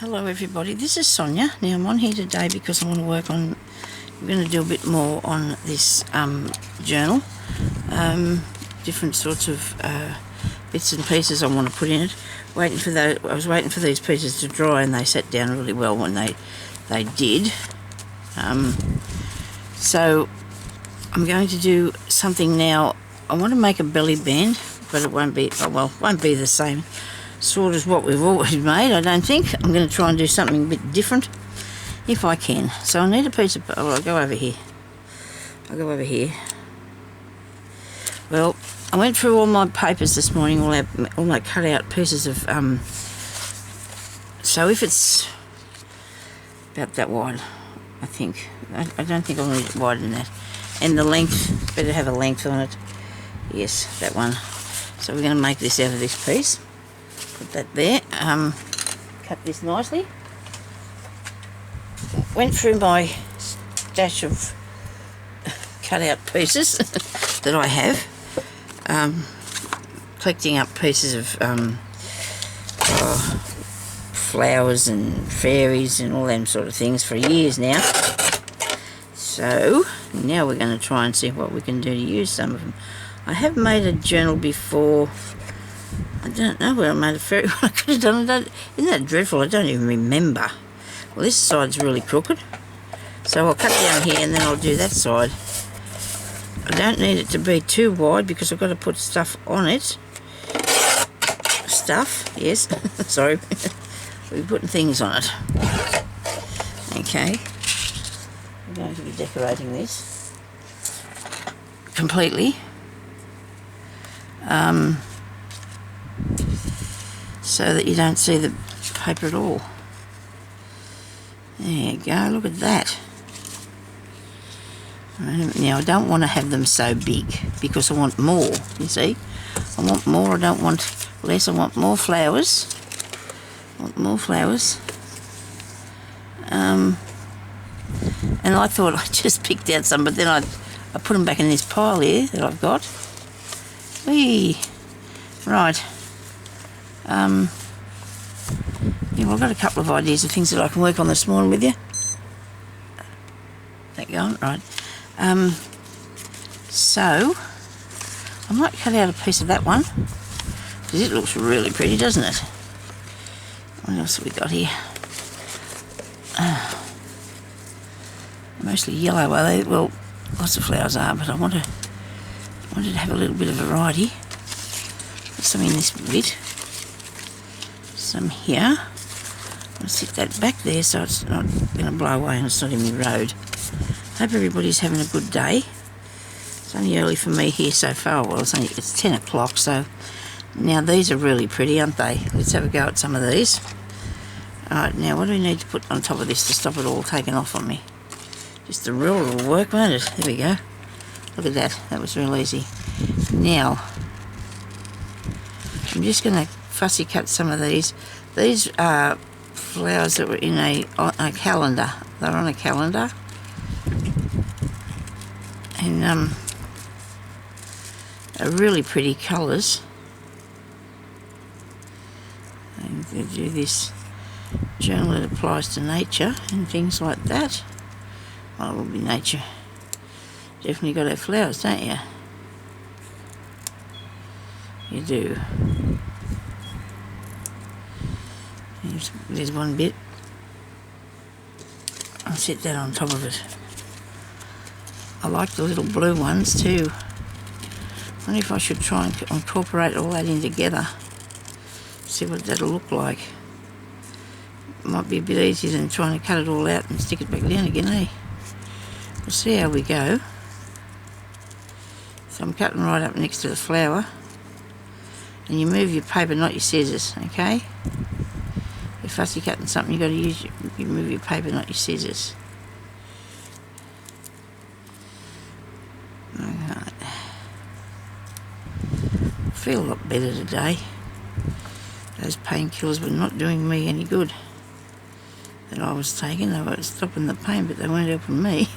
Hello everybody, this is Sonya. Now I'm on here today because I want to work on, I'm going to do a bit more on this journal. Different sorts of bits and pieces I want to put in it. I was waiting for these pieces to dry and they sat down really well when they did. So I'm going to do something now. I want to make a belly band, but it won't be, won't be the same sort as what we've always made, I don't think. I'm going to try and do something a bit different if I can. So I need a piece of, I'll go over here. Well, I went through all my papers this morning, all my cut out pieces of, so if it's about that wide, I think, I don't think I'll need it wider than that. And the length, better have a length on it. Yes, that one. So we're going to make this out of this piece. Put that there. Cut this nicely. Went through my stash of cut out pieces that I have. Collecting up pieces of flowers and fairies and all them sort of things for years now. So now we're going to try and see what we can do to use some of them. I have made a journal before. I don't know where I made a fairy. I could have done it. Isn't that dreadful? I don't even remember. Well, this side's really crooked. So I'll cut down here and then I'll do that side. I don't need it to be too wide because I've got to put stuff on it. Stuff, yes. Sorry. We're putting things on it. Okay. I'm going to be decorating this completely. So that you don't see the paper at all. There you go, look at that. Now I don't want to have them so big because I want more, you see. I want more, I don't want less, I want more flowers. And I thought I just picked out some, but then I put them back in this pile here that I've got. Whee! Right. Yeah, well, I've got a couple of ideas of things that I can work on this morning with you. That going? Right. So, I might cut out a piece of that one, because it looks really pretty, doesn't it? What else have we got here? Mostly yellow, are they? Well, lots of flowers are, but I wanted to have a little bit of variety. There's some in this bit. Some here. I'll sit that back there so it's not going to blow away and it's not in the road. Hope everybody's having a good day. It's only early for me here so far. Well, it's 10 o'clock, so now these are really pretty, aren't they? Let's have a go at some of these. Alright, now what do we need to put on top of this to stop it all taking off on me? Just the rule will work, won't it? There we go. Look at that. That was real easy. Now, I'm just going to fussy cut some of these. These are flowers that were in a calendar. They're on a calendar. And are really pretty colours. I'm going to do this journal that applies to nature and things like that. Well, it will be nature. Definitely got to have flowers, don't you? You do. There's one bit. I'll set that on top of it. I like the little blue ones too. I wonder if I should try and incorporate all that in together. See what that'll look like. Might be a bit easier than trying to cut it all out and stick it back down again, eh? We'll see how we go. So I'm cutting right up next to the flower. And you move your paper, not your scissors, okay? If you're fussy cutting something, you've got to you move your paper, not your scissors. Alright. I feel a lot better today. Those painkillers were not doing me any good that I was taking. They were stopping the pain, but they weren't helping me.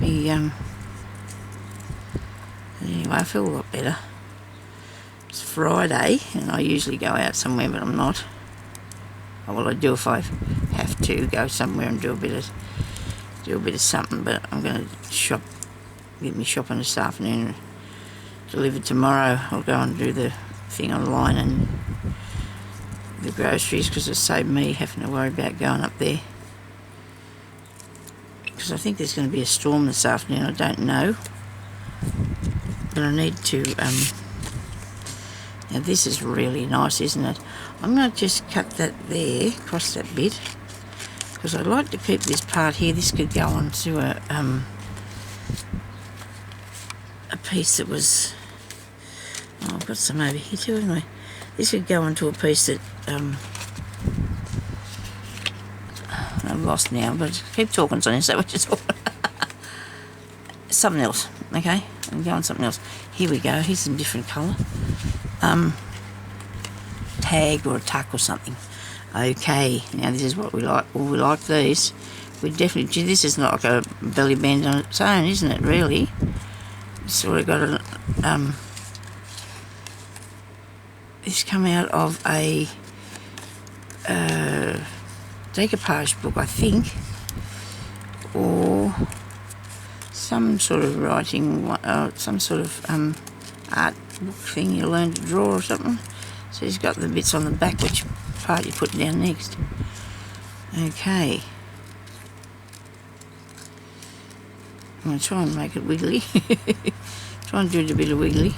Anyway, I feel a lot better. It's Friday, and I usually go out somewhere, but I'm not. Oh, well, I do if I have to go somewhere and do a bit of something. But I'm going to get me shopping this afternoon. Delivered tomorrow. I'll go and do the thing online and the groceries, because it saved me having to worry about going up there. Because I think there's going to be a storm this afternoon. I don't know, but I need to. Now this is really nice, isn't it? I'm going to just cut that there, across that bit, because I'd like to keep this part here. This could go on to a piece that was. Oh, I've got some over here too, haven't I? This could go onto a piece that I've lost now, but keep talking, Sonya, so what you're talking. Something else, okay? I'm going something else. Here we go. Here's some different colour. Tag or a tuck or something. Okay, now this is what we like. Well, we like these. We definitely. Gee, this is not like a belly band on its own, isn't it? Really. It's sort of got a. This come out of a decoupage book, I think, or some sort of writing, some sort of art book thing you learn to draw or something. So he's got the bits on the back, which part you put down next. Okay. I'm going to try and make it wiggly. Try and do it a bit of wiggly.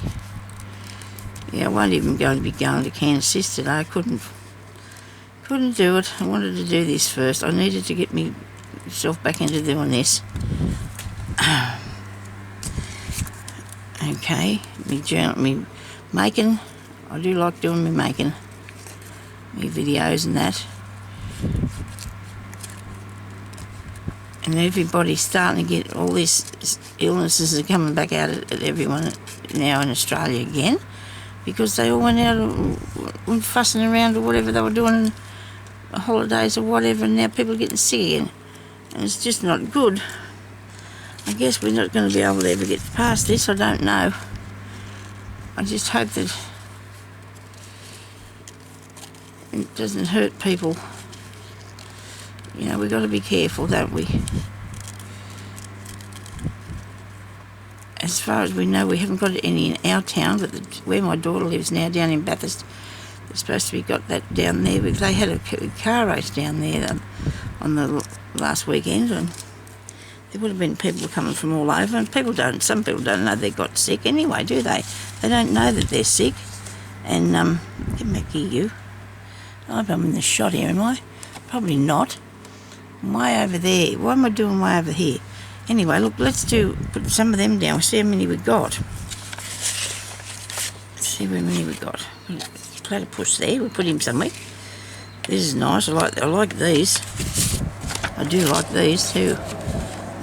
Yeah, I won't even going to be going to Kansas today. I couldn't do it. I wanted to do this first. I needed to get myself back into doing this. Okay, me making. I do like doing me making, me videos and that. And everybody's starting to get all these illnesses are coming back out at everyone now in Australia again, because they all went out and fussing around or whatever they were doing in the holidays or whatever, and now people are getting sick again. And it's just not good. I guess we're not going to be able to ever get past this. I don't know. I just hope that it doesn't hurt people. You know, we've got to be careful, don't we? As far as we know, we haven't got any in our town, but where my daughter lives now, down in Bathurst, they're supposed to be got that down there. But they had a car race down there on the last weekend, and there would have been people coming from all over, and some people don't know they got sick anyway, do they? They don't know that they're sick. And, get back here, you. I hope I'm in the shot here, am I? Probably not. I'm way over there. Why am I doing way over here? Anyway, look, let's put some of them down. We'll see how many we got. Let's see how many we got. Platypus there. We'll put him somewhere. This is nice. I like these. I do like these too.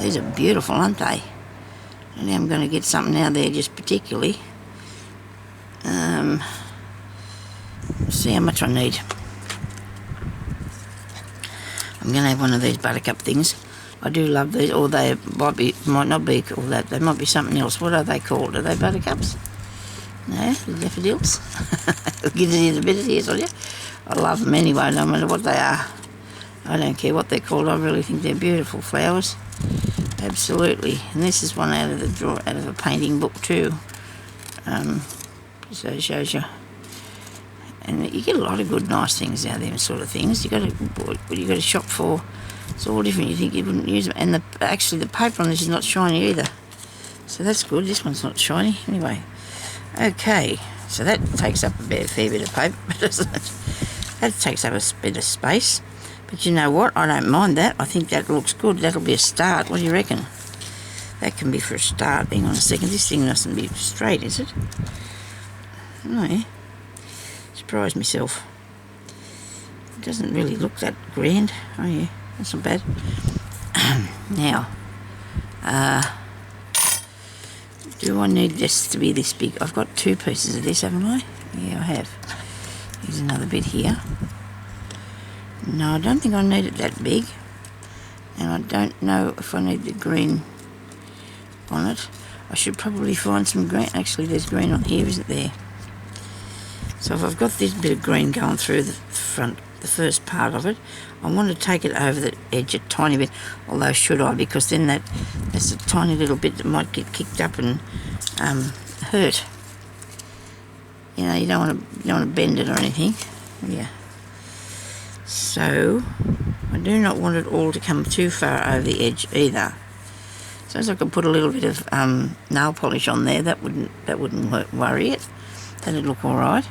These are beautiful, aren't they? And now I'm going to get something out there just particularly. See how much I need. I'm going to have one of these buttercup things. I do love these, or they might not be called that. They might be something else. What are they called? Are they buttercups? No, the daffodils. Get it in a bit of here, Sonya. I love them anyway, no matter what they are. I don't care what they're called. I really think they're beautiful flowers. Absolutely. And this is one out of a painting book too. So it shows you. And you get a lot of good, nice things out there, and sort of things. You got to shop for. It's all different. You think you wouldn't use them, and actually the paper on this is not shiny either. So that's good. This one's not shiny anyway. Okay, so that takes up a fair bit of paper, doesn't it? That takes up a bit of space. But you know what? I don't mind that. I think that looks good. That'll be a start. What do you reckon? That can be for a start. Hang on a second. This thing mustn't be straight, is it? No, yeah. Surprised myself. It doesn't really look that grand. Oh yeah, that's not bad. Now, do I need this to be this big? I've got 2 pieces of this, haven't I? Yeah, I have. Here's another bit here. No, I don't think I need it that big. And I don't know if I need the green on it. I should probably find some green. Actually, there's green on here, isn't there? So if I've got this bit of green going through the front the first part of it, I want to take it over the edge a tiny bit, although should I, because then that's a tiny little bit that might get kicked up and hurt. You know, you don't want to bend it or anything. Yeah. So I do not want it all to come too far over the edge either. So as I could put a little bit of nail polish on there, that wouldn't worry it. That'd look all right.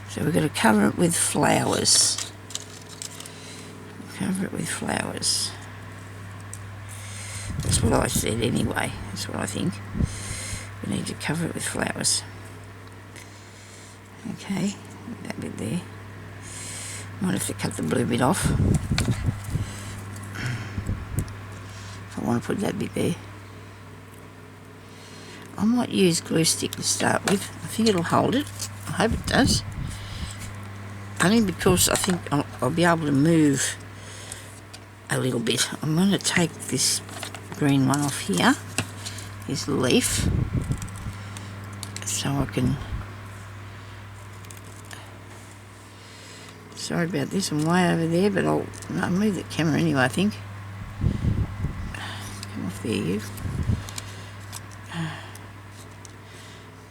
So we're going to cover it with flowers. Cover it with flowers. That's what I said anyway. That's what I think. We need to cover it with flowers. Okay, that bit there. Might have to cut the blue bit off. If I want to put that bit there. I might use glue stick to start with. I think it'll hold it. I hope it does. Only because I think I'll be able to move a little bit. I'm going to take this green one off here, this leaf, so I can... Sorry about this, I'm way over there, but I'll move the camera anyway, I think. Come off there, you.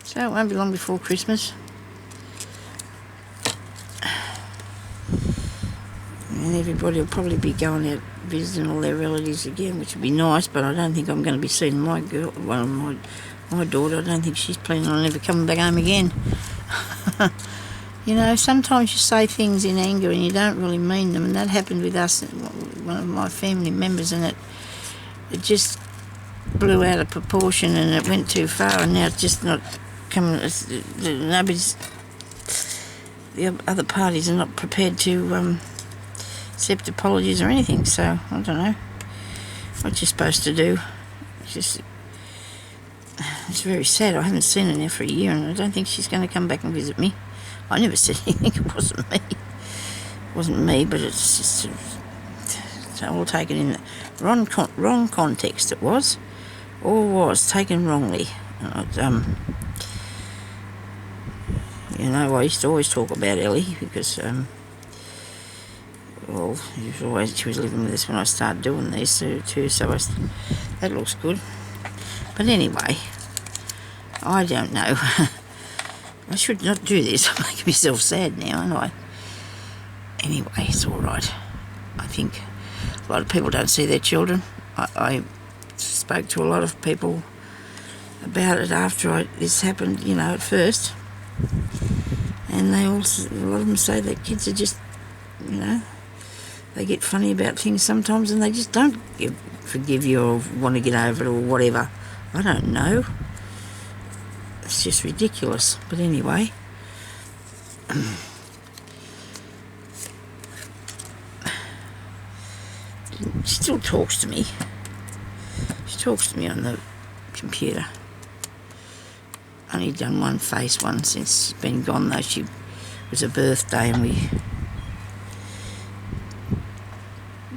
So it won't be long before Christmas. And everybody will probably be going out visiting all their relatives again, which would be nice, but I don't think I'm going to be seeing my daughter. I don't think she's planning on ever coming back home again. You know, sometimes you say things in anger and you don't really mean them, and that happened with us, one of my family members, and it just blew out of proportion and it went too far, and now it's just not coming. Nobody's, the other parties are not prepared to accept apologies or anything, so I don't know what you're supposed to do. It's very sad. I haven't seen her now for a year, and I don't think she's going to come back and visit me. I never said anything. It wasn't me. It wasn't me, but it's just so all taken in the wrong context. It was, or was taken wrongly. You know, I used to always talk about Ellie because, well, she was living with us when I started doing these too, so that looks good. But anyway, I don't know. I should not do this. I'm making myself sad now, aren't I? Anyway, it's all right. I think a lot of people don't see their children. I spoke to a lot of people about it after this happened, you know, at first. And a lot of them say that kids are just, you know, they get funny about things sometimes and they just don't forgive you or want to get over it or whatever. I don't know. It's just ridiculous. But anyway, she still talks to me. She talks to me on the computer. Only done one face one since she's been gone though. It was her birthday and we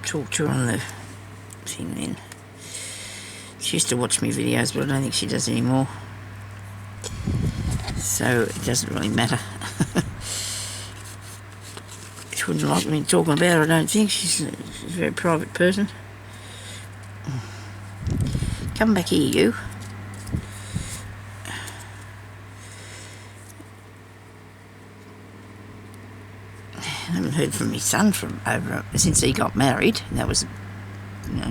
talked to her on the thing then. She used to watch me videos, but I don't think she does anymore. So it doesn't really matter. She wouldn't like me talking about her, I don't think. She's a very private person. Come back here, you. I haven't heard from my son since he got married. That was,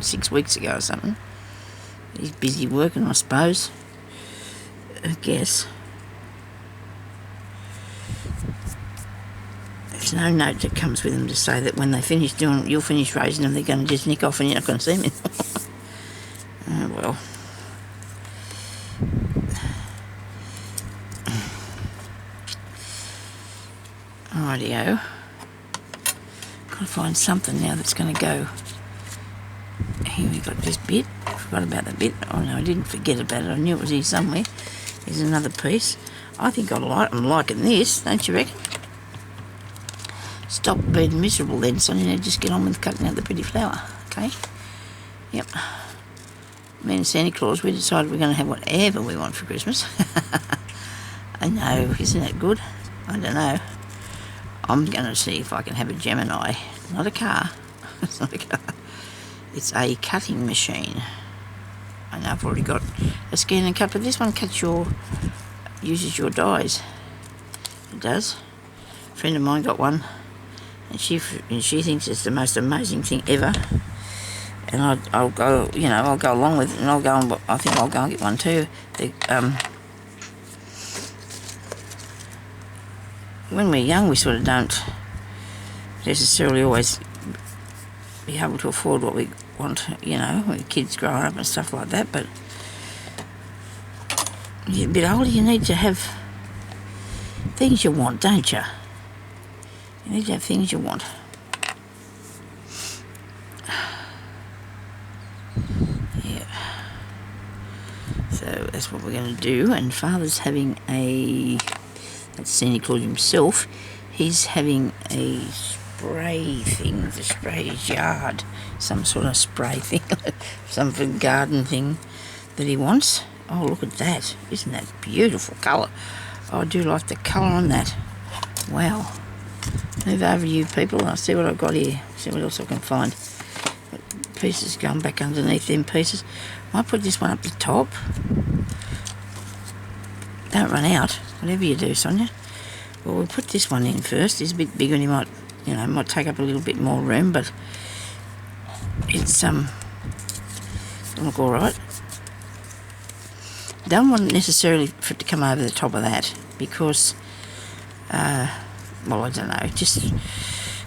6 weeks ago or something. He's busy working, I suppose. I guess. There's no note that comes with them to say that when they finish you'll finish raising them, they're going to just nick off and you're not going to see them anymore. Oh, well. Rightio. Got to find something now that's going to go. Here we got this bit. I forgot about that bit. Oh no, I didn't forget about it. I knew it was here somewhere. Here's another piece. I think I'm liking this, don't you reckon? Stop being miserable then, Sonya. Just get on with cutting out the pretty flower, okay? Yep. Me and Santa Claus, we decided we're going to have whatever we want for Christmas. I know, isn't that good? I don't know. I'm going to see if I can have a Gemini. Not a car. It's not a car. It's a cutting machine. I know I've already got a scan and cut, but this one uses your dyes. It does. A friend of mine got one, and she thinks it's the most amazing thing ever. And I'll go, I'll go along with it, and I think I'll go and get one too. When we're young, we sort of don't necessarily always be able to afford what we want, when kids growing up and stuff like that, but you get a bit older, you need to have things you want, don't you? You need to have things you want. Yeah. So that's what we're going to do, and Father's having that's Santa Claus himself, he's having a spray thing to spray his yard, some sort of spray thing, some sort of garden thing that he wants. Oh, look at that. Isn't that beautiful colour? Oh, I do like the colour on that. Wow. Move over to you people, and I'll see what I've got here, see what else I can find. Pieces going back underneath them pieces. Might put this one up the top. Don't run out, whatever you do, Sonya. Well, we'll put this one in first. He's a bit bigger and he might take up a little bit more room, but it's look alright. Don't want necessarily for it to come over the top of that because, well, I don't know, just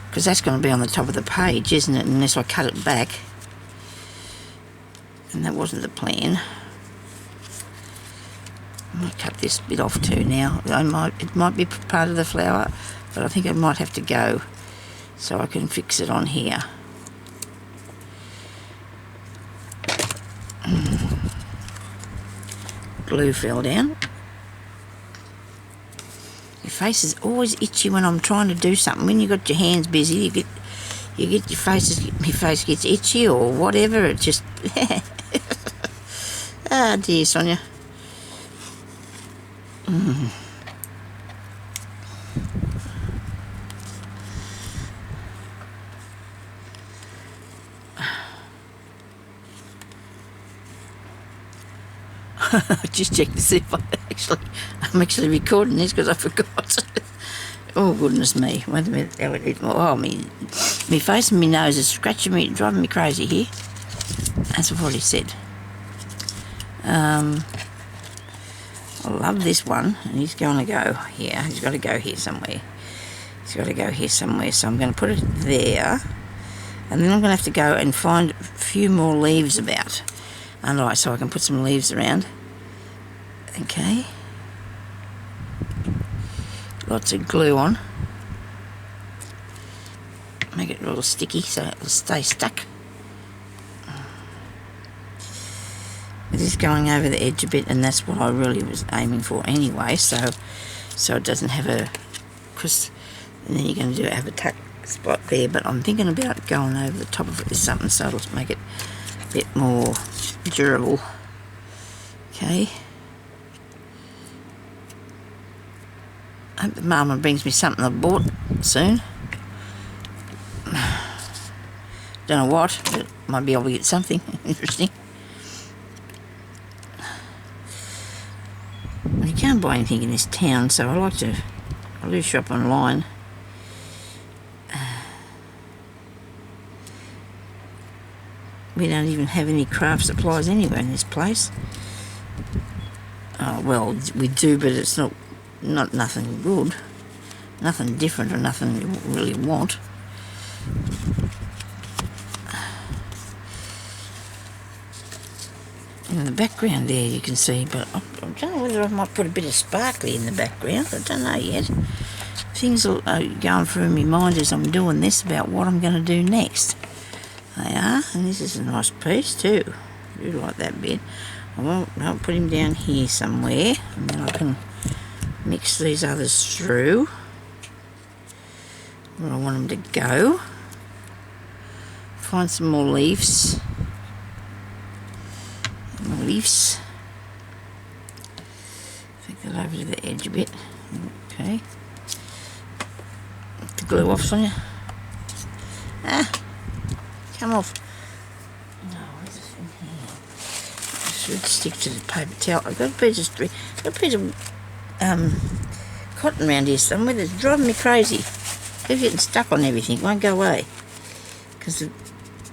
because that's going to be on the top of the page, isn't it? Unless I cut it back, and that wasn't the plan. I might cut this bit off too now. It might be part of the flower, but I think I might have to go so I can fix it on here. Glue fell down. Your face is always itchy when I'm trying to do something. When you've got your hands busy, you get your face gets itchy or whatever. It just ah, dear Sonya. Just check to see if I'm actually recording this because I forgot. Oh goodness me! Wait a minute. Oh, me face and me nose is scratching me, driving me crazy here. As I've already said. I love this one, and he's going to go here. He's got to go here somewhere. So I'm going to put it there, and then I'm going to have to go and find a few more leaves about. Alright, so I can put some leaves around. Okay. Lots of glue on. Make it a little sticky so it'll stay stuck. It is going over the edge a bit, and that's what I really was aiming for anyway, so it doesn't have a crisp, and then you're going to have a tuck spot there, but I'm thinking about going over the top of it with something so it'll make it a bit more durable. Okay. I hope the mama brings me something I bought soon. Don't know what, but might be able to get something interesting. You can't buy anything in this town, so I do shop online. We don't even have any craft supplies anywhere in this place. Oh, well, we do, but it's not nothing good, nothing different, or nothing you really want. In the background there you can see, but I don't know whether I might put a bit of sparkly in the background. I don't know yet. Things are going through my mind as I'm doing this about what I'm going to do next. They are, and this is a nice piece too. I do like that bit. I'll put him down here somewhere, and then I can mix these others through where I want them to go. Find some more leaves. Take that over to the edge a bit. Okay. the glue off, Sonya. Ah, come off. No, where's this in here? I should stick to the paper towel. I've got a piece of string. I've got a piece of cotton around here somewhere that's driving me crazy. Keeps getting stuck on everything. It won't go away because the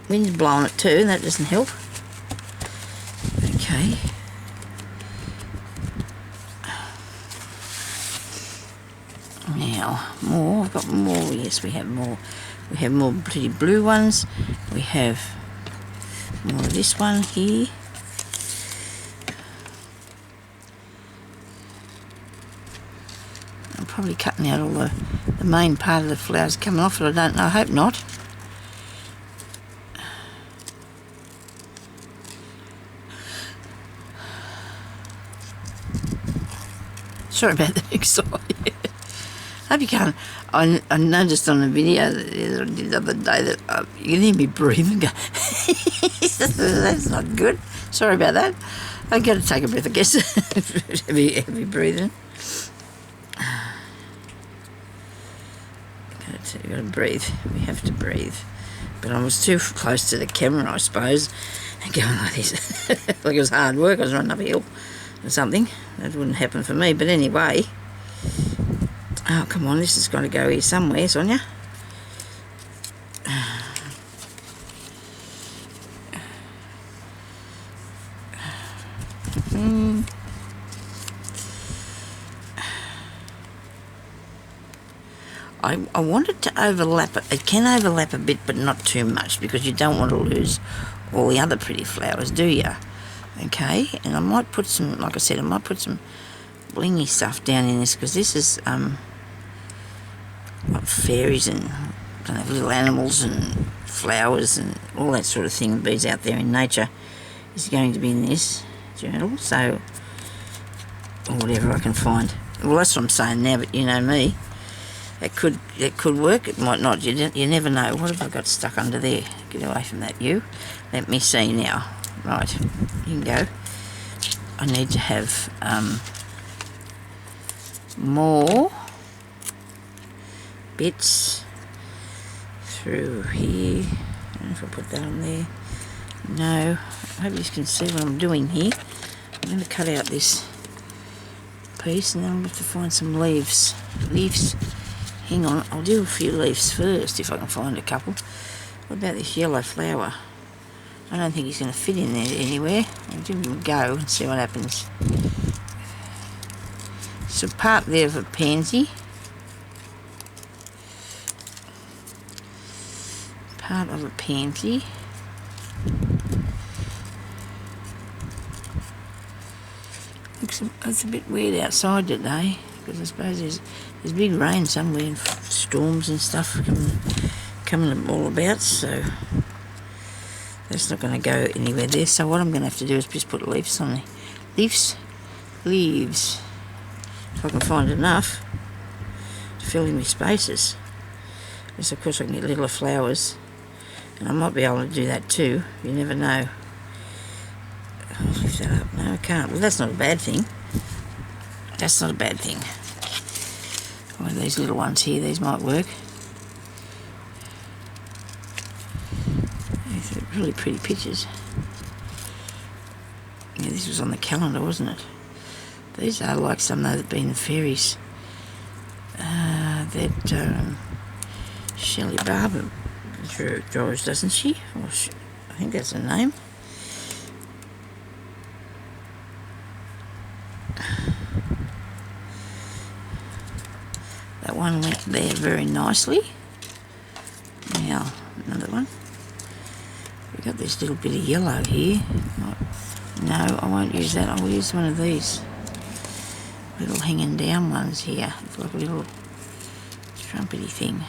wind's blowing it too, and that doesn't help. Okay. Now, more. I've got more. Yes, we have more. We have more pretty blue ones. We have more of this one here. I'm probably cutting out all the main part of the flowers coming off it. I don't know. I hope not. Sorry about that, excited. I hope you can't. I noticed on a video that I did the other day that you can hear me breathing. Go, that's not good. Sorry about that. I got to take a breath, I guess. heavy breathing. Got to breathe. We have to breathe. But I was too close to the camera, I suppose, and going like this. Like it was hard work. I was running up a hill or something. That wouldn't happen for me. But anyway. Oh, come on, this has got to go here somewhere, Sonya. I want it to overlap it. It can overlap a bit, but not too much, because you don't want to lose all the other pretty flowers, do you? Okay, and I might put some, like I said, I might put some blingy stuff down in this, because this is like fairies and I don't know, little animals and flowers and all that sort of thing. Bees out there in nature is going to be in this journal, so, or whatever I can find. Well, that's what I'm saying now, but you know me. It could work, it might not. You never know. What have I got stuck under there? Get away from that, you. Let me see now. Right, you can go. I need to have more bits through here. I don't know if I put that on there. No. I hope you can see what I'm doing here. I'm going to cut out this piece and then I'm going to have to find some leaves. Hang on, I'll do a few leaves first if I can find a couple. What about this yellow flower? I don't think he's going to fit in there anywhere. I'll give him a go and see what happens. So part there of a pansy. Part of a pansy. It's a bit weird outside today, because I suppose there's big rain somewhere and storms and stuff coming all about, so that's not going to go anywhere there. So what I'm going to have to do is just put leaves on there. Leaves. If I can find enough to fill in my spaces. Yes, of course I can get little flowers, and I might be able to do that too. You never know. I'll lift that up. No, I can't. Well, that's not a bad thing. That's not a bad thing. One of these little ones here, these might work. These are really pretty pictures. Yeah, this was on the calendar, wasn't it? These are like some that have been fairies. That Shelley Barber draws, doesn't she? Or I think that's her name. That one went there very nicely. Now, another one. We've got this little bit of yellow here. No, I won't use that. I'll use one of these little hanging down ones here. It's like a little trumpety thing.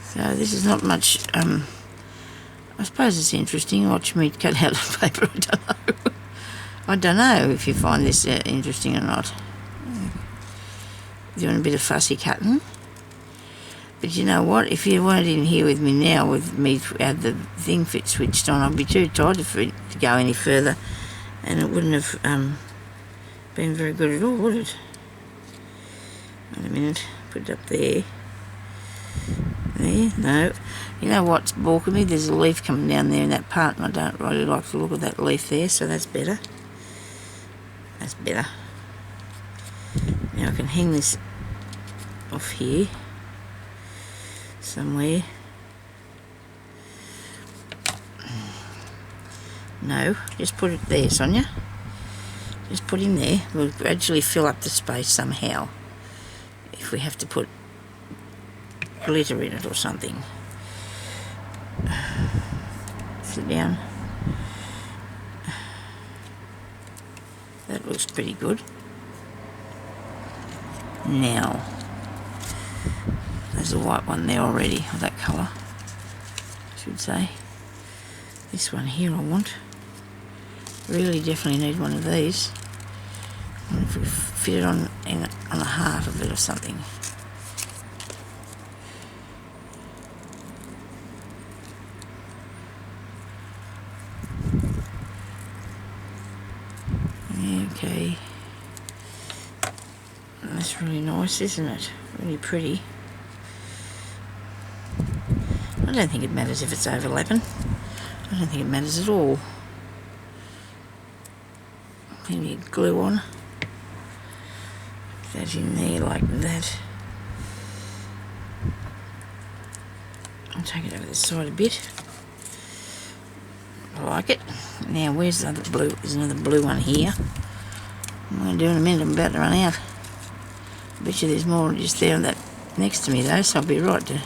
So this is not much, I suppose it's interesting. Watch me cut out the paper, I don't know. I don't know if you find this interesting or not. Doing a bit of fussy cutting. But you know what? If you weren't in here with me now, with me had the thing switched on, I'd be too tired for it to go any further, and it wouldn't have been very good at all, would it? Wait a minute, put it up there. There, no. You know what's balking me? There's a leaf coming down there in that part, and I don't really like the look of that leaf there, so that's better. That's better. Now I can hang this off here somewhere. No, just put it there, Sonya. Just put him there. We'll gradually fill up the space somehow. If we have to put glitter in it or something. Sit down. That looks pretty good. Now, there's a white one there already of that colour, I should say. This one here I want. Really definitely need one of these. I wonder if we fit it on a half of it or something. Okay. That's really nice, isn't it? Really pretty. I don't think it matters if it's overlapping. I don't think it matters at all. Maybe glue on. Put that in there like that. I'll take it over the side a bit. I like it. Now where's the other blue? There's another blue one here. I'm going to do in a minute. I'm about to run out. I bet you there's more just there on that next to me though, so I'll be right to...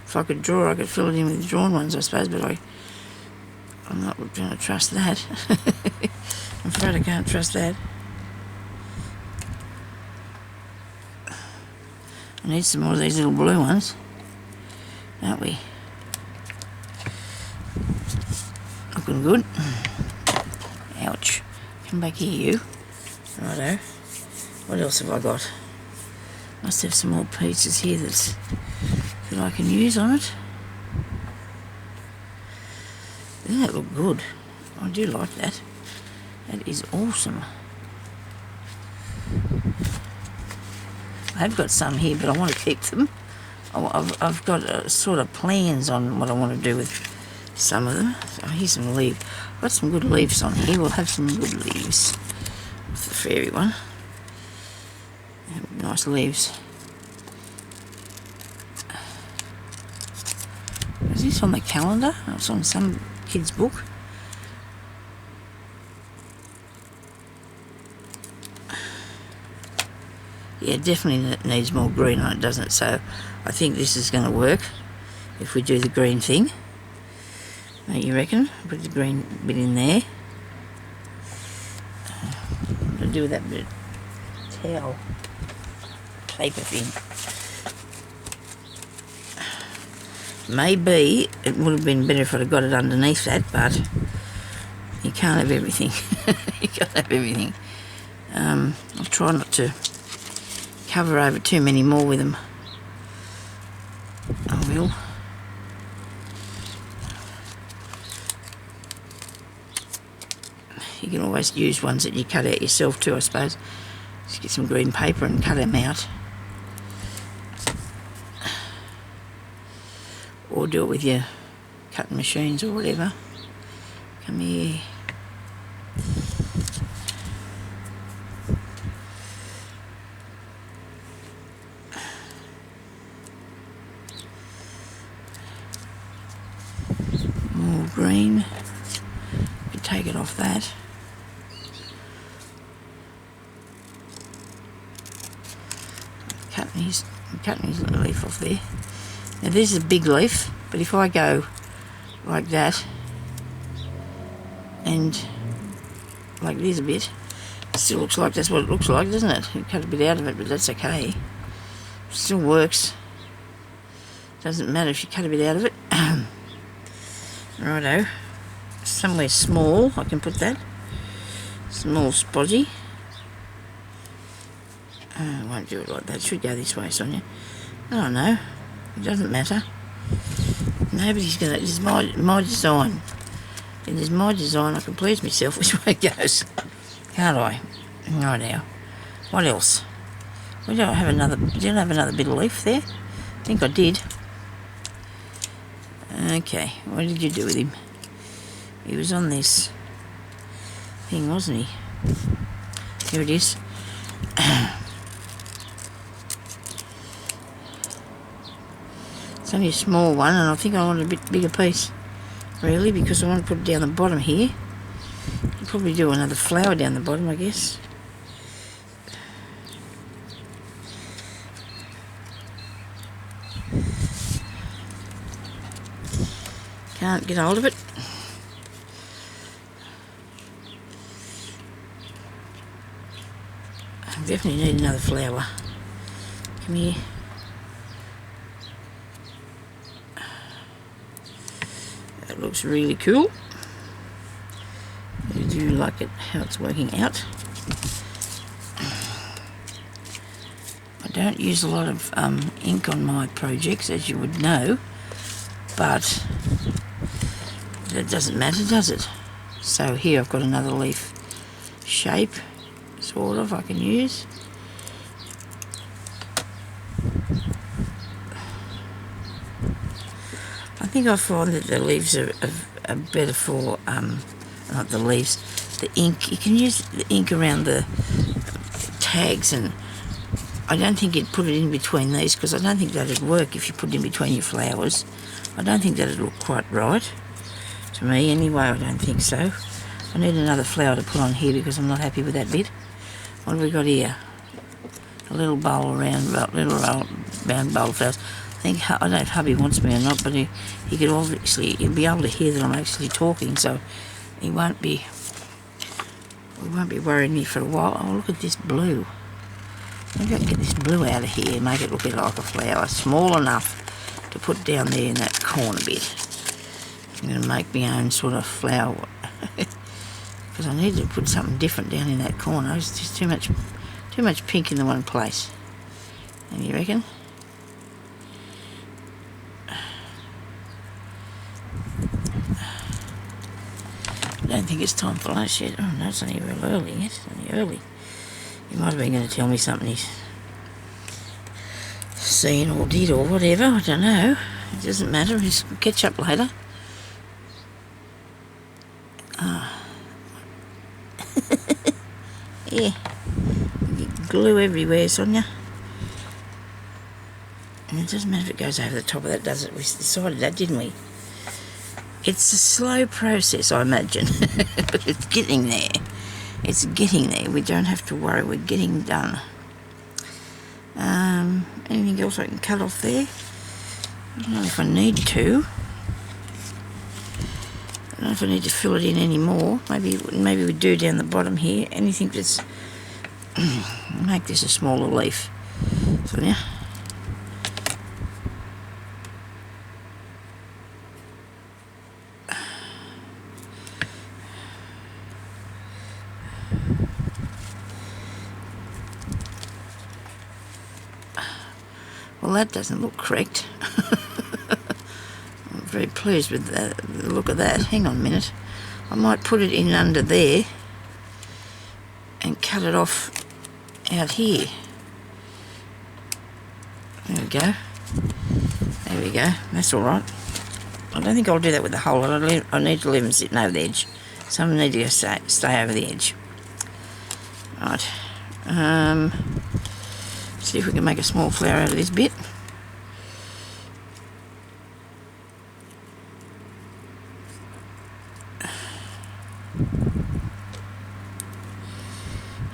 If I could draw, I could fill it in with drawn ones, I suppose, but I'm not going to trust that. I'm afraid I can't trust that. I need some more of these little blue ones, don't we? Looking good. Ouch. Come back here, you. Righto. What else have I got? Must have some more pieces here that I can use on it. Doesn't that look good? I do like that. That is awesome. I have got some here, but I want to keep them. I've got sort of plans on what I want to do with some of them. So here's some leaves. I've got some good leaves on here. We'll have some good leaves with the fairy one. Nice leaves. Is this on the calendar? Oh, it's on some kid's book. Yeah, definitely needs more green on it, doesn't it? So I think this is going to work if we do the green thing. Don't you reckon? Put the green bit in there. What do I do with that bit of towel? Paper thing. Maybe it would have been better if I'd have got it underneath that, but you can't have everything. You can't have everything. I'll try not to cover over too many more with them. I will. You can always use ones that you cut out yourself too, I suppose. Just get some green paper and cut them out. Or do it with your cutting machines or whatever. Come here. More green. You can take it off that. I'm cutting his little leaf off there. Now this is a big leaf, but if I go like that and like this a bit, it still looks like that's what it looks like, doesn't it? You cut a bit out of it, but that's okay. Still works. Doesn't matter if you cut a bit out of it. Righto. Somewhere small, I can put that. Small spotty. I won't do it like that. It should go this way, Sonya. I don't know. It doesn't matter. Nobody's gonna. It's my design. It is my design. I can please myself which way it goes. Can't I? Right now. What else? We don't have another... Did I have another bit of leaf there? I think I did. Okay. What did you do with him? He was on this thing, wasn't he? Here it is. It's only a small one, and I think I want a bit bigger piece, really, because I want to put it down the bottom here. I'll probably do another flower down the bottom, I guess. Can't get hold of it. I definitely need another flower. Come here. That looks really cool. I do like it, how it's working out. I don't use a lot of ink on my projects, as you would know, but that doesn't matter, does it? So here I've got another leaf shape, sort of, I can use. I think I find that the leaves are better for, not the leaves, the ink. You can use the ink around the tags, and I don't think you'd put it in between these, because I don't think that'd work if you put it in between your flowers. I don't think that'd look quite right. To me, anyway, I don't think so. I need another flower to put on here because I'm not happy with that bit. What have we got here? A little bowl around, little round bowl of flowers. I don't know if hubby wants me or not, but he could obviously, he'll be able to hear that I'm actually talking, so he won't be worrying me for a while. Oh, look at this blue. Maybe I can get this blue out of here and make it look like a flower, small enough to put down there in that corner bit. I'm going to make my own sort of flower because I need to put something different down in that corner. It's just too much pink in the one place. And you reckon? I don't think it's time for lunch yet. Oh no, it's only real early yet. It's only early. He might have been going to tell me something he's seen or did or whatever. I don't know. It doesn't matter. We'll catch up later. Yeah. Glue everywhere, Sonya. And it doesn't matter if it goes over the top of that, does it? We decided that, didn't we? It's a slow process, I imagine. But it's getting there. It's getting there. We don't have to worry. We're getting done. Anything else I can cut off there? I don't know if I need to. I don't know if I need to fill it in anymore. Maybe we do down the bottom here. Anything that's... make this a smaller leaf. So yeah. Well, that doesn't look correct. I'm very pleased with the look of that. Hang on a minute. I might put it in under there and cut it off out here. There we go. There we go. That's all right. I don't think I'll do that with the whole lot. I need to leave them sitting over the edge. Some of them need to stay over the edge. Right. See if we can make a small flower out of this bit.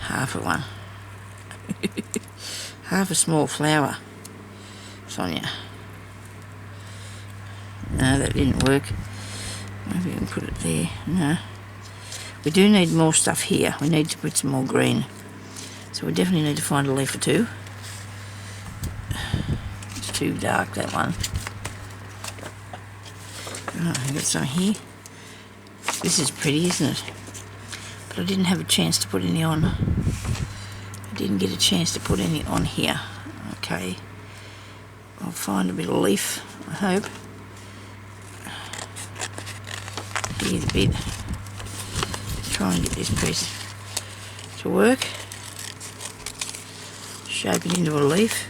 Half of one. Half a small flower. Sonya. No, that didn't work. Maybe we can put it there. No. We do need more stuff here. We need to put some more green. So we definitely need to find a leaf or two. It's too dark, that one. Right, I've got some here. This is pretty, isn't it? But I didn't have a chance to put any on. I didn't get a chance to put any on here. Okay. I'll find a bit of leaf, I hope. Here's a bit. Try and get this piece to work. Shape it into a leaf.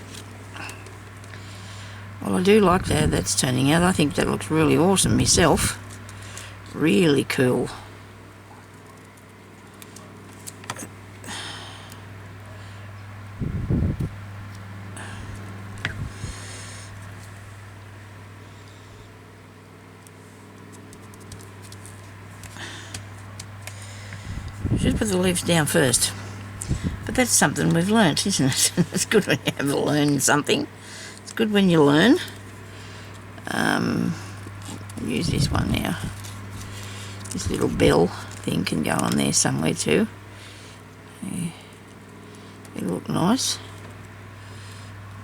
Well, I do like how that's turning out. I think that looks really awesome myself. Really cool. Should put the leaves down first. But that's something we've learnt, isn't it? It's good when you have to learn something. It's good when you learn. Use this one now. This little bell thing can go on there somewhere too. Yeah. It'll look nice.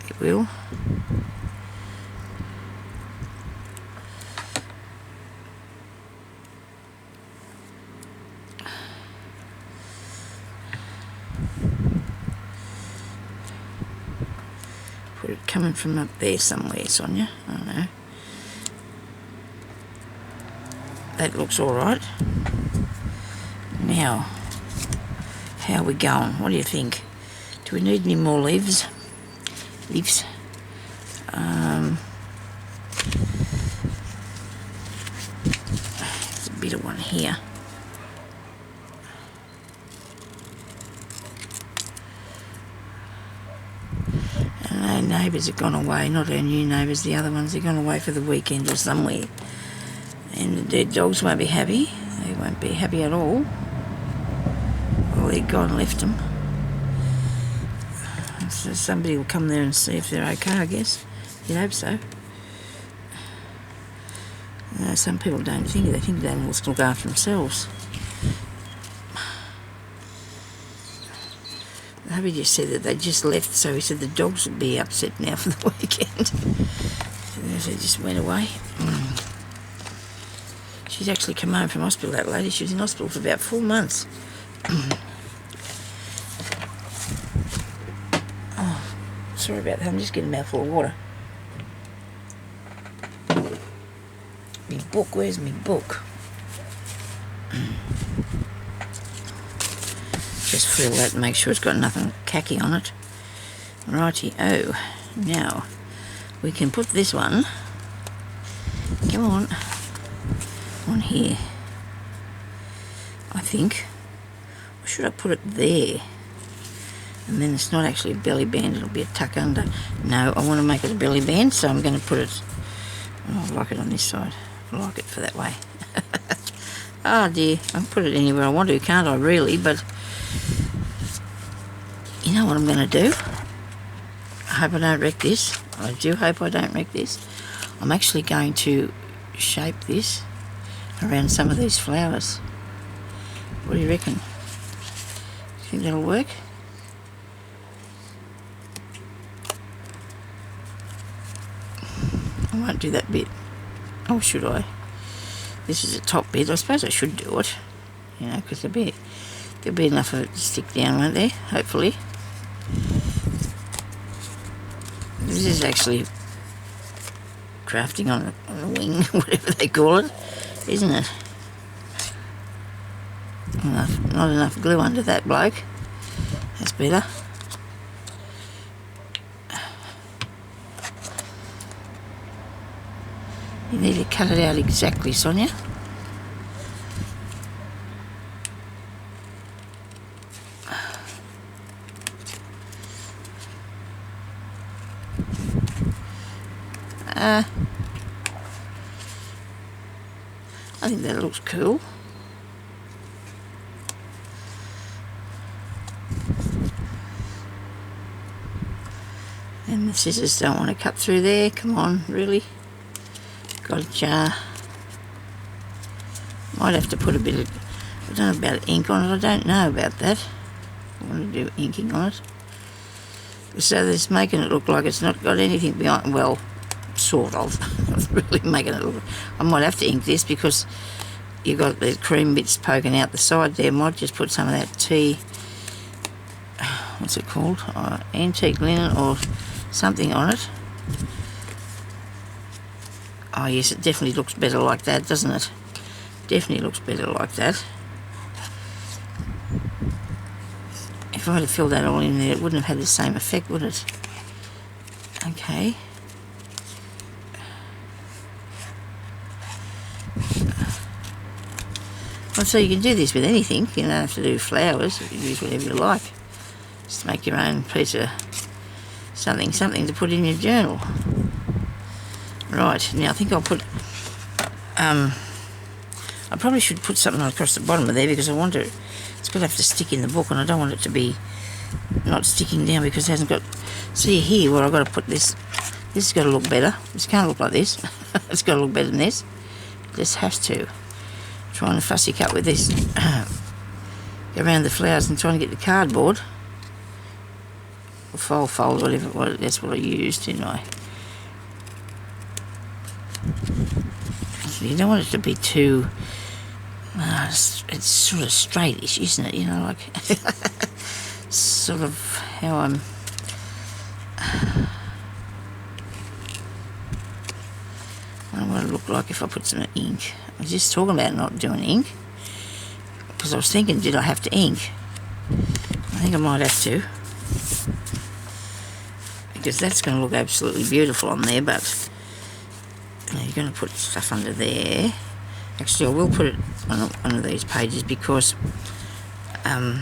It will. Put it coming from up there somewhere, Sonya. I don't know. That looks alright. Now, how are we going? What do you think? Do we need any more leaves? Leaves? There's a bit of one here. And our neighbours have gone away, not our new neighbours, the other ones have gone away for the weekend or somewhere. And their dogs won't be happy. They won't be happy at all. Well, they're gone and left them. So somebody will come there and see if they're okay, I guess. You'd hope so. Some people don't think it. They think the animals can look after themselves. The hubby just said that they just left, so he said the dogs would be upset now for the weekend. So they just went away. She's actually come home from hospital, that lady. She was in hospital for about 4 months. Oh, sorry about that. I'm just getting a mouthful of water. Me book, where's me book? Just fill that and make sure it's got nothing khaki on it. Righty-o. Now, we can put this one, come on here, I think. Or should I put it there? And then it's not actually a belly band, it'll be a tuck under. No, I want to make it a belly band, so I'm going to put it, I like it on this side. I like it for that way. Oh dear, I can put it anywhere I want to, can't I really? But you know what I'm going to do? I hope I don't wreck this. I do hope I don't wreck this. I'm actually going to shape this around some of these flowers. What do you reckon? Think that'll work? I won't do that bit. Oh, should I? This is the top bit. I suppose I should do it. You know, because there'll be enough of it to stick down, won't there? Hopefully. This is actually crafting on a wing, whatever they call it, isn't it? Not enough glue under that bloke. That's better. You need to cut it out exactly, Sonya. I think that looks cool. And the scissors don't want to cut through there. Come on, really? Gotcha. Might have to put a bit of, I don't know about ink on it. I don't know about that. I want to do inking on it. So that's making it look like it's not got anything behind. Well, sort of. It's really making it look. I might have to ink this because you've got the cream bits poking out the side there. Might just put some of that tea. What's it called? Antique linen or something on it. Oh yes, it definitely looks better like that, doesn't it? definitely looks better like that. If I had filled that all in there, it wouldn't have had the same effect, would it? Okay. Well, so you can do this with anything. You don't have to do flowers. You can use whatever you like. Just make your own piece of something to put in your journal. Right, now I think I'll put... I probably should put something across the bottom of there because I want it... It's going to have to stick in the book, and I don't want it to be not sticking down because it hasn't got... See here where I've got to put this. This has got to look better. This can't look like this. It's got to look better than this. It just has to. Trying to fussy cut with this. Go around the flowers and trying to get the cardboard. Or fold, whatever. That's what I used, didn't I? You don't want it to be too... it's sort of straightish, isn't it? You know, like... sort of how I'm... I don't want to look like if I put some ink. I was just talking about not doing ink. Because I was thinking, did I have to ink? I think I might have to. Because that's going to look absolutely beautiful on there, but... You're going to put stuff under there. Actually, I will put it on one of these pages because... and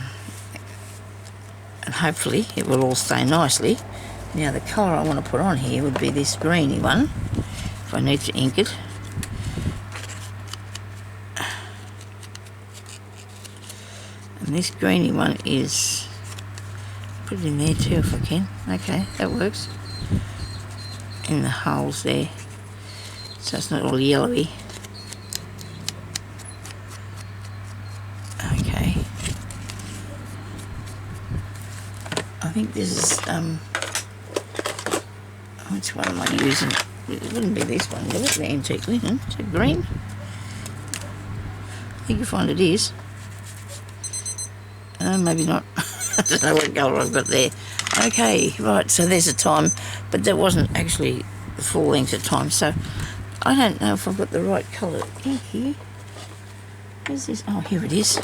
hopefully it will all stay nicely. Now the colour I want to put on here would be this greeny one, if I need to ink it. And this greeny one is... Put it in there too if I can. Okay, that works. In the holes there. So it's not all yellowy. Okay. I think this is, which one am I using? It wouldn't be this one, would it? The antique linen. Is it green? I think you'll find it is. Maybe not. I don't know what colour I've got there. Okay, right, so there's a time, but that wasn't actually the full length of time, so I don't know if I've got the right colour in here. Where's this? Oh, here it is.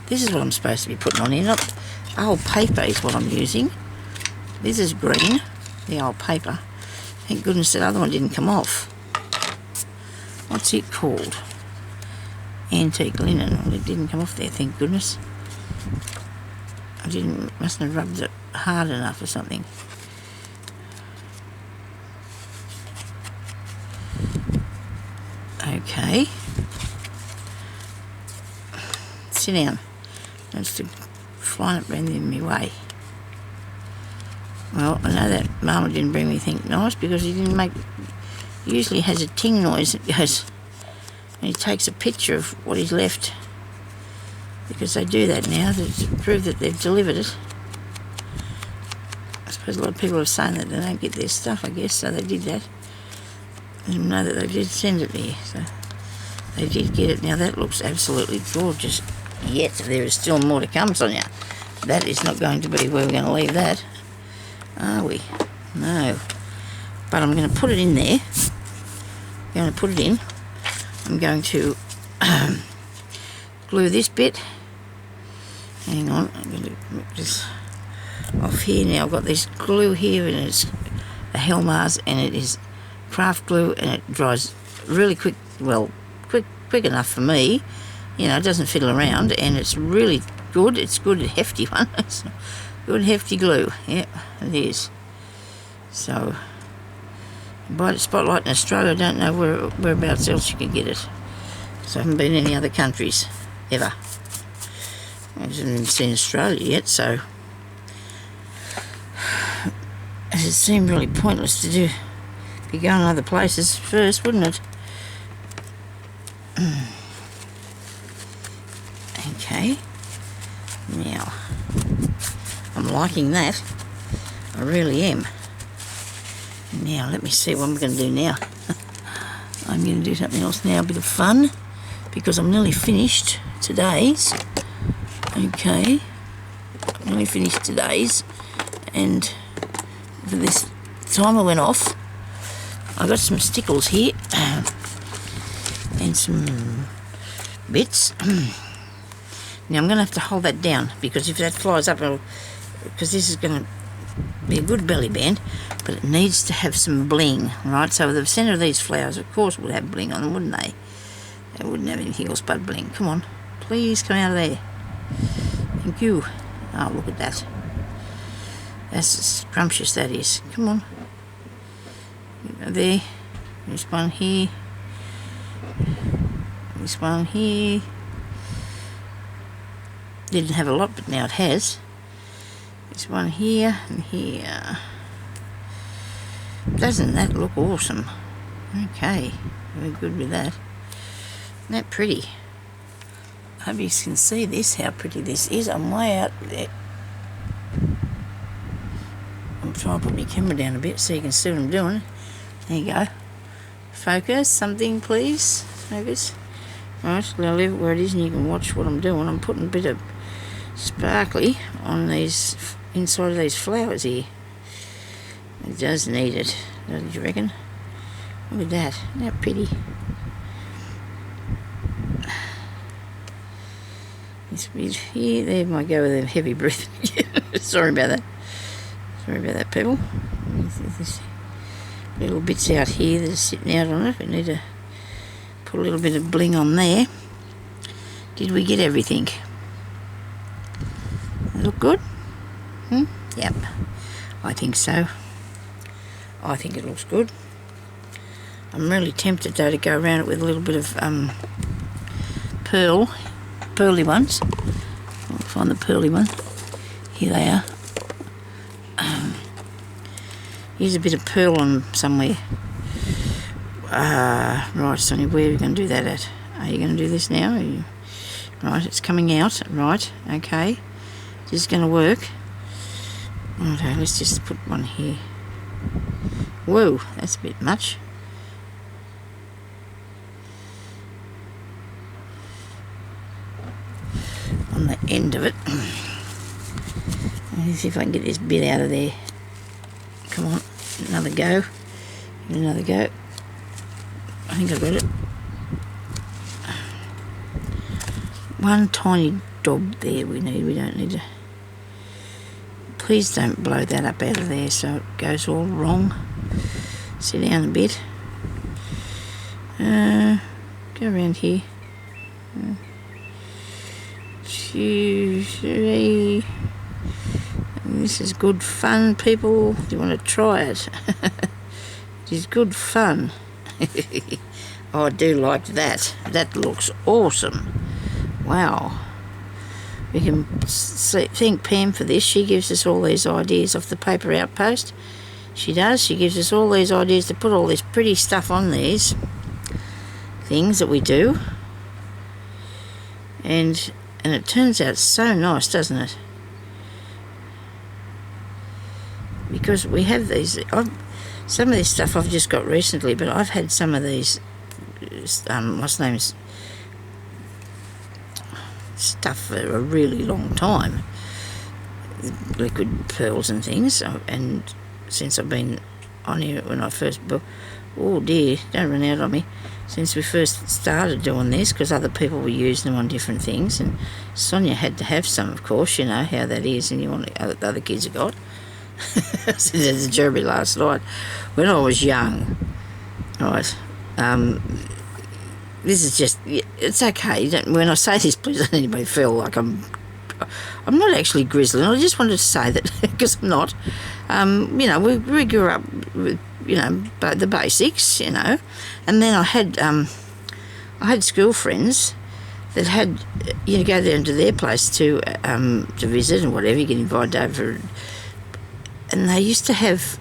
This is what I'm supposed to be putting on here, not old paper is what I'm using. This is green, the old paper. Thank goodness that other one didn't come off. What's it called? Antique linen. Well, it didn't come off there, thank goodness. Mustn't have rubbed it hard enough or something. Okay. Sit down. Just to flying it round in my way. Well, I know that Mama didn't bring me anything nice because he didn't make... Usually has a ting noise that goes... And he takes a picture of what he's left. Because they do that now to prove that they've delivered it. I suppose a lot of people are saying that they don't get their stuff, I guess, so they did that. I didn't know that they did send it there, so they did get it. Now that looks absolutely gorgeous. Yet there is still more to come, Sonya. That is not going to be where we're going to leave that, are we? No. But I'm going to put it in there. I'm going to put it in. I'm going to glue this bit. Hang on, I'm going to make this off here. Now I've got this glue here, and it's a Helmars, and it is craft glue, and it dries really quick. Well, quick enough for me. You know, it doesn't fiddle around, and it's really good. It's good, hefty one. It's good, hefty glue. Yep, it is. So, buy the Spotlight in Australia. I don't know whereabouts else you can get it. So I haven't been in any other countries ever. I haven't even seen Australia yet, so it seemed really pointless to be going other places first, wouldn't it? Okay. Now, I'm liking that. I really am. Now, let me see what I'm going to do now. I'm going to do something else now, a bit of fun, because I'm nearly finished today's. Okay. I'm nearly finished today's, and for this timer went off. I got some stickles here, and some bits. Now I'm going to have to hold that down, because if that flies up, because this is going to be a good belly band, but it needs to have some bling, right? So the centre of these flowers, of course, would have bling on them, wouldn't they? They wouldn't have anything else but bling. Come on, please come out of there. Thank you. Oh, look at that. That's scrumptious, that is. Come on. There. There's one here. This one here. Didn't have a lot, but now it has. This one here and here. Doesn't that look awesome? Okay, very good with that. Isn't that pretty? I hope you can see this, how pretty this is. I'm way out there. I'm trying to put my camera down a bit so you can see what I'm doing. There you go. Focus, something please. Focus. Right, I'll leave it where it is and you can watch what I'm doing. I'm putting a bit of sparkly on these, inside of these flowers here. It does need it, don't you reckon? Look at that, isn't that pretty? This bit here, there might go with a heavy breath. Sorry about that. Sorry about that, people. There's little bits out here that are sitting out on it. We need to put a little bit of bling on there. Did we get everything? Look good? Yep. I think so. I think it looks good. I'm really tempted though to go around it with a little bit of pearly ones. I'll find the pearly one. Here they are. Here's a bit of pearl on somewhere. Right, Sonya, where are you going to do that at? Are you going to do this now? Right, it's coming out. Right, okay. This is going to work. Okay, let's just put one here. Whoa, that's a bit much. On the end of it. Let's see if I can get this bit out of there. Come on, another go. Another go. I think I got it. One tiny dob there we need. We don't need to. Please don't blow that up out of there so it goes all wrong. Sit down a bit. Go around here. 2, 3. This is good fun, people. Do you want to try it? It is good fun. Oh, I do like that. That looks awesome. Wow. We can thank Pam for this. She gives us all these ideas off the Paper Outpost. She does. She gives us all these ideas to put all this pretty stuff on these things that we do. And it turns out so nice, doesn't it? Because we have these... some of this stuff I've just got recently, but I've had some of these... what's the name's... stuff for a really long time, liquid pearls and things, and since I've been on here when I first oh dear, don't run out on me, since we first started doing this, because other people were using them on different things, and Sonya had to have some, of course, you know how that is, and you want the other kids have got. There's a Jeremy last night when I was young, right. This is just, it's okay. When I say this, please don't anybody feel like I'm not actually grizzling. I just wanted to say that, because I'm not. You know, we grew up with, you know, the basics, you know. And then I had school friends that had, you know, go down to their place to visit and whatever, you get invited over. And they used to have,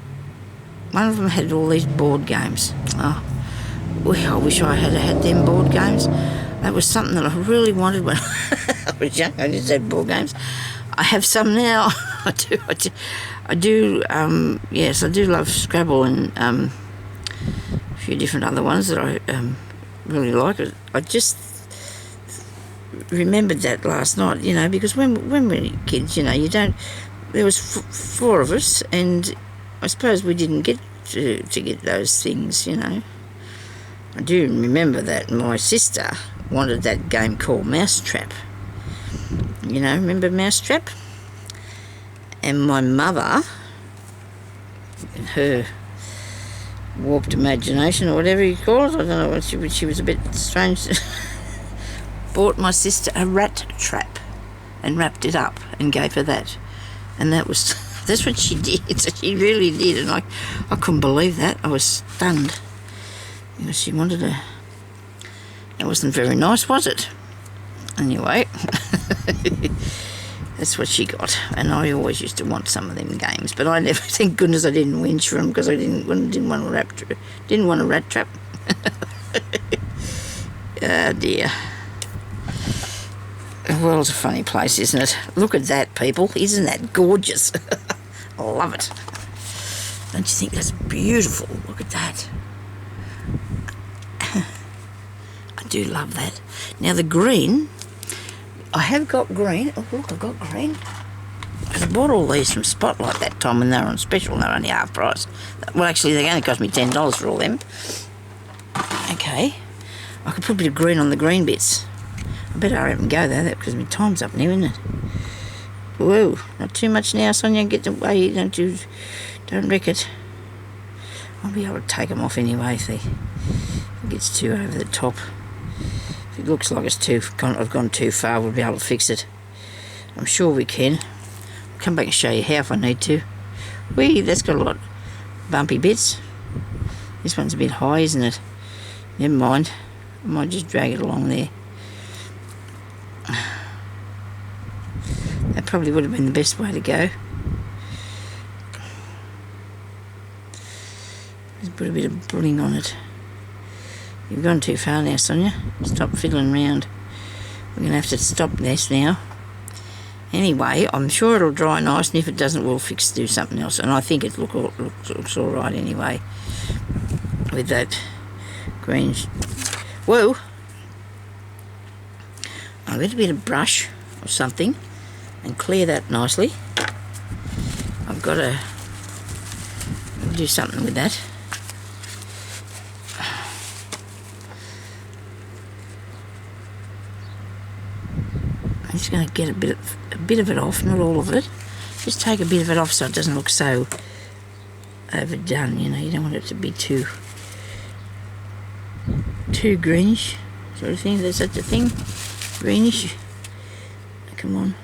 one of them had all these board games. Oh, I wish I had had them board games. That was something that I really wanted when I was young. I just had board games. I have some now. I do. Yes, I do love Scrabble and a few different other ones that I really like. I just remembered that last night, you know, because when we were kids, you know, you don't. There was 4 of us, and I suppose we didn't get to get those things, you know. I do remember that my sister wanted that game called Mousetrap. You know, remember Mousetrap? And my mother, in her warped imagination or whatever you call it, I don't know what she was a bit strange, bought my sister a rat trap and wrapped it up and gave her that. And that's what she did. She really did, and I couldn't believe that. I was stunned. You know, she wanted a... That wasn't very nice, was it? Anyway, that's what she got. And I always used to want some of them games, but I never, thank goodness I didn't whinge for them, because I didn't want a rat trap. Oh dear. The world's a funny place, isn't it? Look at that, people. Isn't that gorgeous? I love it. Don't you think that's beautiful? Look at that. I do love that. Now the green, I have got green. Oh look, I've got green. I bought all these from Spotlight that time when they were on special and they were only half price. Well, actually, they only cost me $10 for all them. Okay. I could put a bit of green on the green bits. I better hurry up and go though, because my time's up now, isn't it? Whoa, not too much now, Sonya. Get away, don't wreck it. I'll be able to take them off anyway, see. If it gets too over the top. If it looks like I've gone too far, we'll be able to fix it. I'm sure we can. I'll come back and show you how if I need to. Whee, that's got a lot of bumpy bits. This one's a bit high, isn't it? Never mind. I might just drag it along there. That probably would have been the best way to go. Just put a bit of bling on it. You've gone too far now, Sonya. Stop fiddling around. We're going to have to stop this now. Anyway, I'm sure it'll dry nice, and if it doesn't, we'll do something else. And I think it looks all right anyway with that green. Whoa! I'll get a bit of brush or something and clear that nicely. I've got to do something with that. I'm just going to get a bit of it off, not all of it. Just take a bit of it off so it doesn't look so overdone. You know, you don't want it to be too greenish sort of thing. There's such a thing, greenish. Come on.